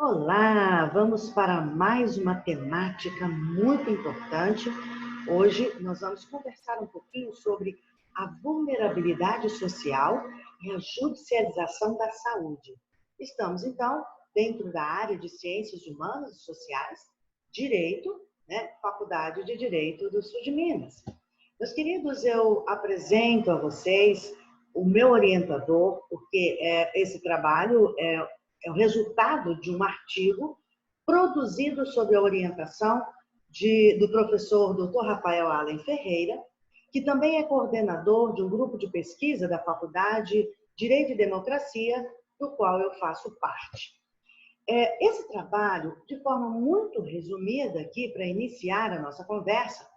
Olá, vamos para mais uma temática muito importante. Hoje nós vamos conversar um pouquinho sobre a vulnerabilidade social e a judicialização da saúde. Estamos, então, dentro da área de Ciências Humanas e Sociais, Direito, Faculdade de Direito do Sul de Minas. Meus queridos, eu apresento a vocês o meu orientador, porque esse trabalho é o resultado de um artigo produzido sob a orientação do professor Dr. Rafael Allen Ferreira, que também é coordenador de um grupo de pesquisa da Faculdade Direito e Democracia, do qual eu faço parte. Esse trabalho, de forma muito resumida aqui, para iniciar a nossa conversa,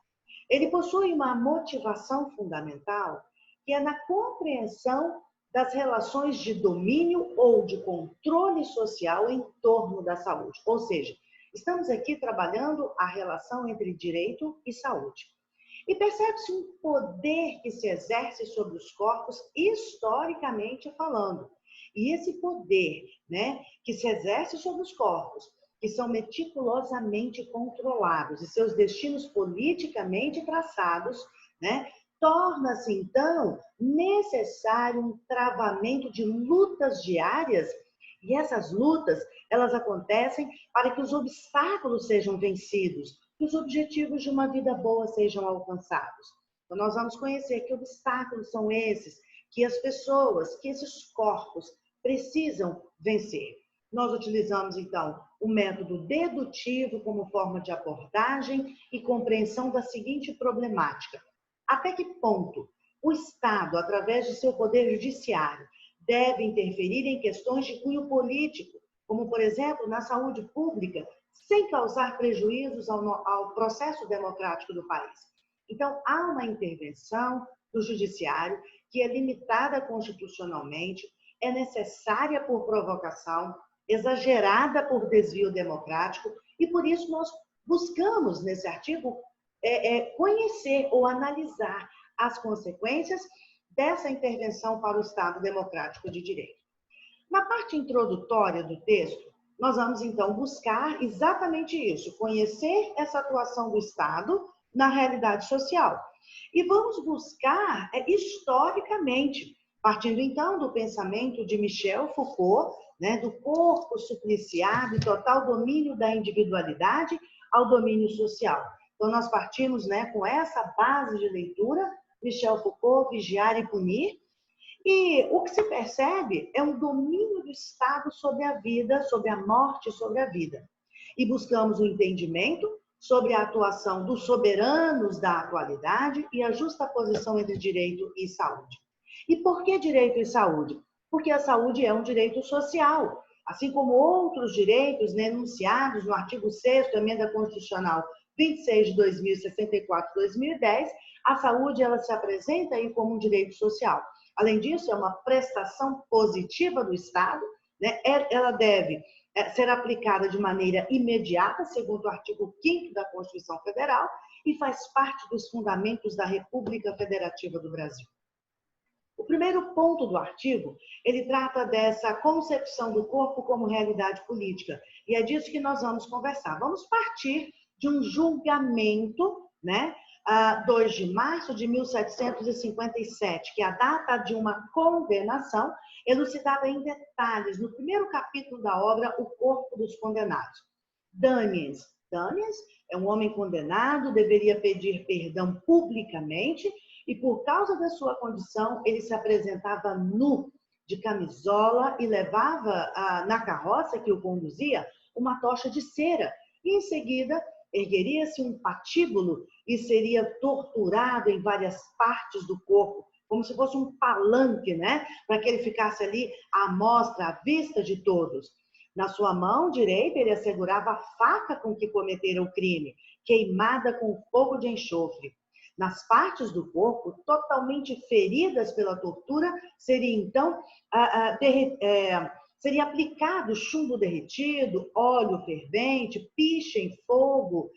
ele possui uma motivação fundamental, que é na compreensão das relações de domínio ou de controle social em torno da saúde. Ou seja, estamos aqui trabalhando a relação entre direito e saúde. E percebe-se um poder que se exerce sobre os corpos, historicamente falando. E esse poder, que se exerce sobre os corpos, que são meticulosamente controlados e seus destinos politicamente traçados, torna-se, então, necessário um travamento de lutas diárias, e essas lutas, elas acontecem para que os obstáculos sejam vencidos, que os objetivos de uma vida boa sejam alcançados. Então, nós vamos conhecer que obstáculos são esses, que as pessoas, que esses corpos precisam vencer. Nós utilizamos, então, o método dedutivo como forma de abordagem e compreensão da seguinte problemática. Até que ponto o Estado, através de seu poder judiciário, deve interferir em questões de cunho político, como, por exemplo, na saúde pública, sem causar prejuízos ao processo democrático do país? Então, há uma intervenção do judiciário que é limitada constitucionalmente, é necessária por provocação, exagerada por desvio democrático, e por isso nós buscamos, nesse artigo, conhecer ou analisar as consequências dessa intervenção para o Estado democrático de direito. Na parte introdutória do texto, nós vamos, então, buscar exatamente isso, conhecer essa atuação do Estado na realidade social. E vamos buscar, historicamente, partindo, então, do pensamento de Michel Foucault, do corpo supliciado e total domínio da individualidade ao domínio social. Então, nós partimos com essa base de leitura, Michel Foucault, Vigiar e Punir, e o que se percebe é um domínio do Estado sobre a vida, sobre a morte, sobre a vida. E buscamos o entendimento sobre a atuação dos soberanos da atualidade e a justaposição entre direito e saúde. E por que direito e saúde? Porque a saúde é um direito social, assim como outros direitos enunciados no artigo 6º da Emenda Constitucional 26 de 2064-2010, a saúde ela se apresenta aí como um direito social. Além disso, é uma prestação positiva do Estado, ela deve ser aplicada de maneira imediata, segundo o artigo 5º da Constituição Federal, e faz parte dos fundamentos da República Federativa do Brasil. O primeiro ponto do artigo, ele trata dessa concepção do corpo como realidade política, e é disso que nós vamos conversar. Vamos partir de um julgamento, 2 de março de 1757, que é a data de uma condenação, elucidada em detalhes no primeiro capítulo da obra O Corpo dos Condenados. Daniels é um homem condenado, deveria pedir perdão publicamente, e por causa da sua condição, ele se apresentava nu, de camisola, e levava na carroça que o conduzia uma tocha de cera. E em seguida, ergueria-se um patíbulo e seria torturado em várias partes do corpo, como se fosse um palanque, para que ele ficasse ali à mostra, à vista de todos. Na sua mão direita, ele assegurava a faca com que cometera o crime, queimada com fogo de enxofre. Nas partes do corpo, totalmente feridas pela tortura, seria então seria aplicado chumbo derretido, óleo fervente, piche em fogo,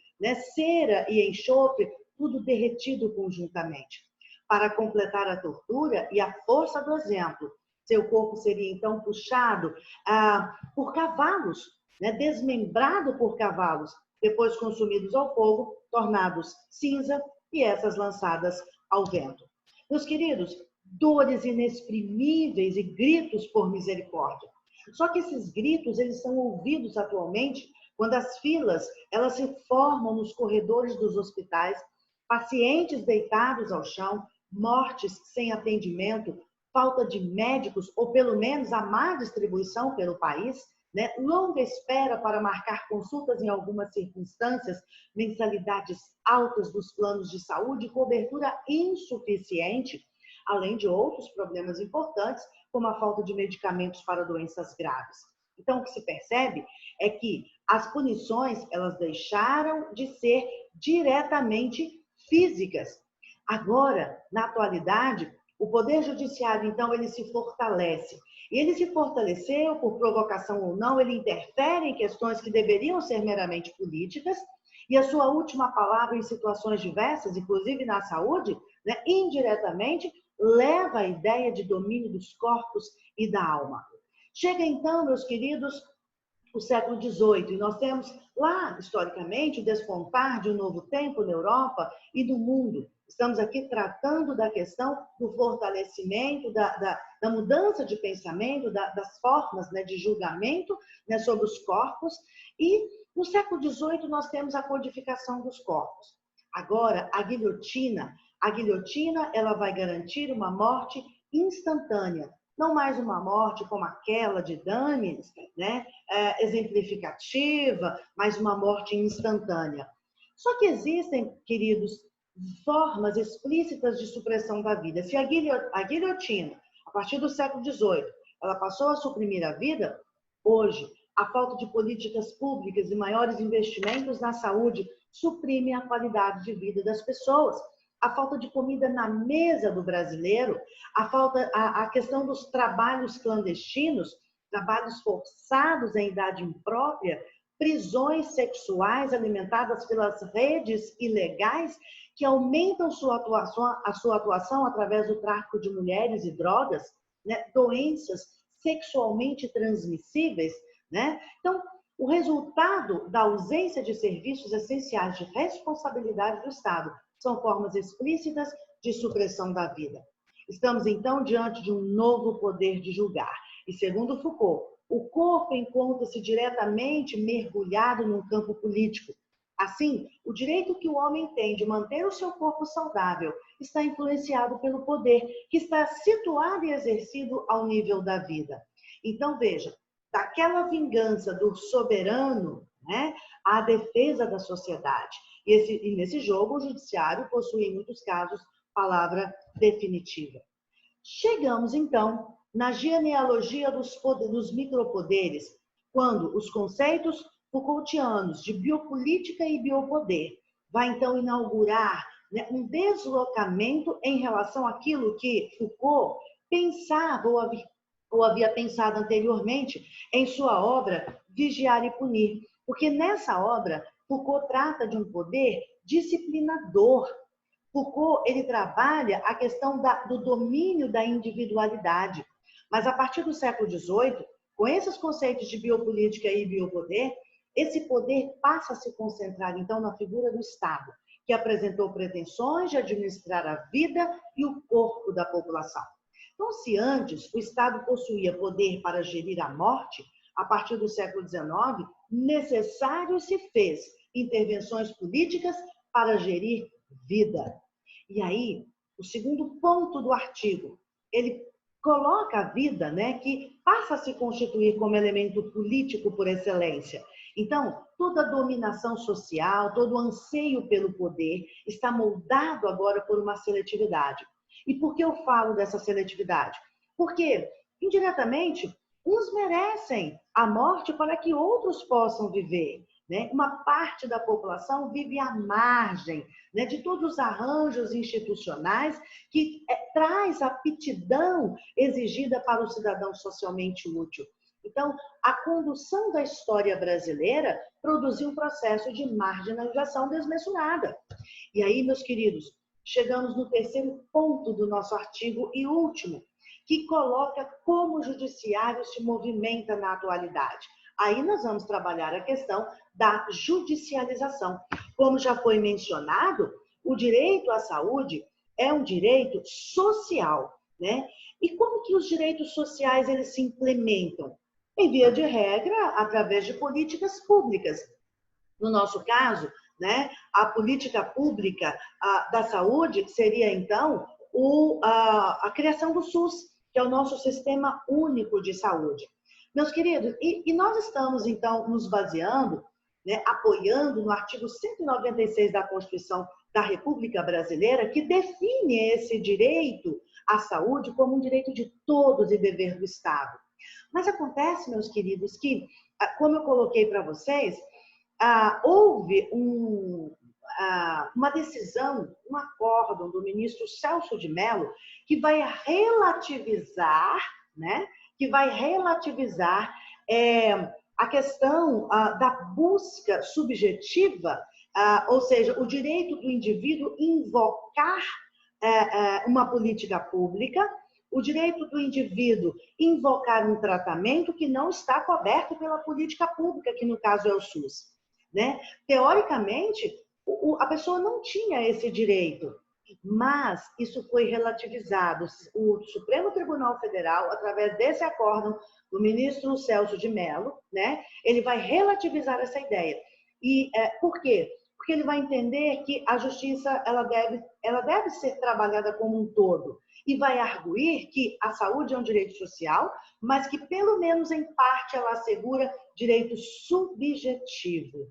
cera e enxofre, tudo derretido conjuntamente. Para completar a tortura e a força do exemplo, seu corpo seria então puxado por cavalos, né? Desmembrado por cavalos, depois consumidos ao fogo, tornados cinza e essas lançadas ao vento. Meus queridos, dores inexprimíveis e gritos por misericórdia. Só que esses gritos, eles são ouvidos atualmente quando as filas, elas se formam nos corredores dos hospitais, pacientes deitados ao chão, mortes sem atendimento, falta de médicos, ou pelo menos a má distribuição pelo país, né? Longa espera para marcar consultas em algumas circunstâncias, mensalidades altas dos planos de saúde, cobertura insuficiente, além de outros problemas importantes, como a falta de medicamentos para doenças graves. Então, o que se percebe é que as punições, elas deixaram de ser diretamente físicas. Agora, na atualidade, o Poder Judiciário, então, ele se fortalece. E ele se fortaleceu, por provocação ou não, ele interfere em questões que deveriam ser meramente políticas, e a sua última palavra em situações diversas, inclusive na saúde, né, indiretamente, leva a ideia de domínio dos corpos e da alma. Chega então, meus queridos, o século XVIII, e nós temos lá, historicamente, o despontar de um novo tempo na Europa e no mundo. Estamos aqui tratando da questão do fortalecimento, da mudança de pensamento, das formas, né, de julgamento, né, sobre os corpos. E no século XVIII nós temos a codificação dos corpos. Agora, a guilhotina, ela vai garantir uma morte instantânea. Não mais uma morte como aquela de Dames, né, exemplificativa, mas uma morte instantânea. Só que existem, queridos, formas explícitas de supressão da vida. Se a guilhotina, a partir do século XVIII, ela passou a suprimir a vida, hoje, a falta de políticas públicas e maiores investimentos na saúde suprime a qualidade de vida das pessoas. A falta de comida na mesa do brasileiro, a questão dos trabalhos clandestinos, trabalhos forçados em idade imprópria, prisões sexuais alimentadas pelas redes ilegais que aumentam a sua atuação através do tráfico de mulheres e drogas, né? Doenças sexualmente transmissíveis, né? Então, o resultado da ausência de serviços essenciais de responsabilidade do Estado são formas explícitas de supressão da vida. Estamos, então, diante de um novo poder de julgar. E, segundo Foucault, o corpo encontra-se diretamente mergulhado num campo político. Assim, o direito que o homem tem de manter o seu corpo saudável está influenciado pelo poder que está situado e exercido ao nível da vida. Então, veja, daquela vingança do soberano, né, à defesa da sociedade. E nesse jogo, o judiciário possui, em muitos casos, palavra definitiva. Chegamos, então, na genealogia dos micropoderes, quando os conceitos Foucaultianos de biopolítica e biopoder vai, então, inaugurar, né, um deslocamento em relação àquilo que Foucault pensava ou havia pensado anteriormente em sua obra Vigiar e Punir. Porque nessa obra, Foucault trata de um poder disciplinador. Foucault, ele trabalha a questão do domínio da individualidade. Mas a partir do século XVIII, com esses conceitos de biopolítica e biopoder, esse poder passa a se concentrar, então, na figura do Estado, que apresentou pretensões de administrar a vida e o corpo da população. Então, se antes o Estado possuía poder para gerir a morte, a partir do século XIX, necessário se fez intervenções políticas para gerir vida. E aí, o segundo ponto do artigo, ele coloca a vida, né, que passa a se constituir como elemento político por excelência. Então, toda a dominação social, todo o anseio pelo poder está moldado agora por uma seletividade. E por que eu falo dessa seletividade? Porque, indiretamente, uns merecem a morte para que outros possam viver, né? Uma parte da população vive à margem, né, de todos os arranjos institucionais que traz a aptidão exigida para o cidadão socialmente útil. Então, a condução da história brasileira produziu um processo de marginalização desmesurada. E aí, meus queridos, chegamos no terceiro ponto do nosso artigo e último, que coloca como o judiciário se movimenta na atualidade. Aí nós vamos trabalhar a questão da judicialização. Como já foi mencionado, o direito à saúde é um direito social, né? E como que os direitos sociais eles se implementam? Em via de regra, através de políticas públicas. No nosso caso, né, a política pública da saúde seria, então, a criação do SUS, que é o nosso Sistema Único de Saúde. Meus queridos, e nós estamos, então, nos baseando, né, apoiando no artigo 196 da Constituição da República Brasileira, que define esse direito à saúde como um direito de todos e dever do Estado. Mas acontece, meus queridos, que, como eu coloquei para vocês, houve uma decisão, um acórdão do ministro Celso de Mello, que vai relativizar, né, a questão da busca subjetiva, ou seja, o direito do indivíduo invocar uma política pública, o direito do indivíduo invocar um tratamento que não está coberto pela política pública, que no caso é o SUS. Né? Teoricamente, a pessoa não tinha esse direito, mas isso foi relativizado. O Supremo Tribunal Federal, através desse acórdão do ministro Celso de Mello, né, ele vai relativizar essa ideia. E por quê? Porque ele vai entender que a justiça ela deve ser trabalhada como um todo e vai arguir que a saúde é um direito social, mas que pelo menos em parte ela assegura direito subjetivo.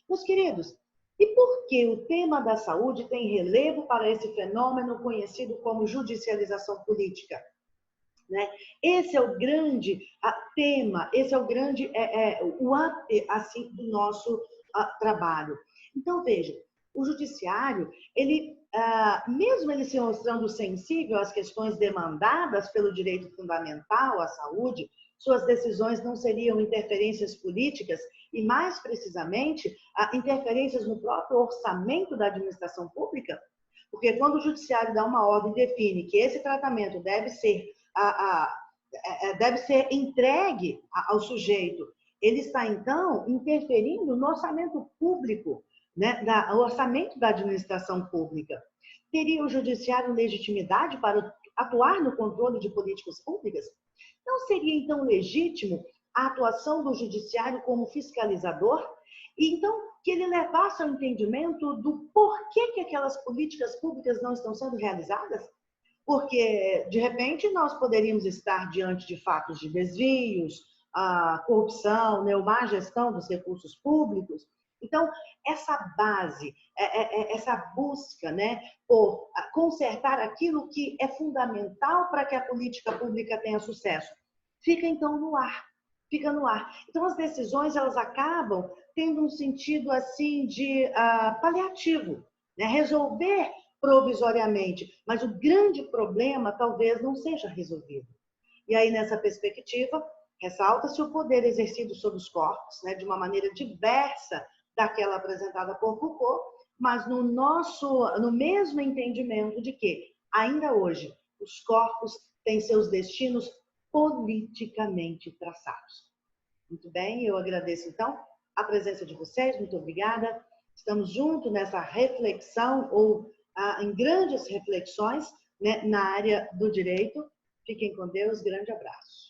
Meus queridos, e por que o tema da saúde tem relevo para esse fenômeno conhecido como judicialização política? Né? Esse é o grande tema, esse é o grande assim, do nosso trabalho. Então, veja, o judiciário, mesmo ele se mostrando sensível às questões demandadas pelo direito fundamental à saúde, suas decisões não seriam interferências políticas e, mais precisamente, interferências no próprio orçamento da administração pública, porque quando o judiciário dá uma ordem e define que esse tratamento deve ser entregue ao sujeito, ele está, então, interferindo no orçamento público, né, o orçamento da administração pública. Teria o judiciário legitimidade para atuar no controle de políticas públicas? Não seria, então, legítimo a atuação do judiciário como fiscalizador? E, então, que ele levasse ao entendimento do porquê que aquelas políticas públicas não estão sendo realizadas? Porque, de repente, nós poderíamos estar diante de fatos de desvios, corrupção, né, má gestão dos recursos públicos. Então, essa base, essa busca, né, por consertar aquilo que é fundamental para que a política pública tenha sucesso, fica então no ar. Fica no ar. Então, as decisões elas acabam tendo um sentido assim de paliativo, né? Resolver provisoriamente, mas o grande problema talvez não seja resolvido. E aí, nessa perspectiva, ressalta-se o poder exercido sobre os corpos, né, de uma maneira diversa daquela apresentada por Foucault, mas no mesmo entendimento de que, ainda hoje, os corpos têm seus destinos politicamente traçados. Muito bem, eu agradeço, então, a presença de vocês, muito obrigada. Estamos juntos nessa reflexão, ou em grandes reflexões, né, na área do direito. Fiquem com Deus, grande abraço.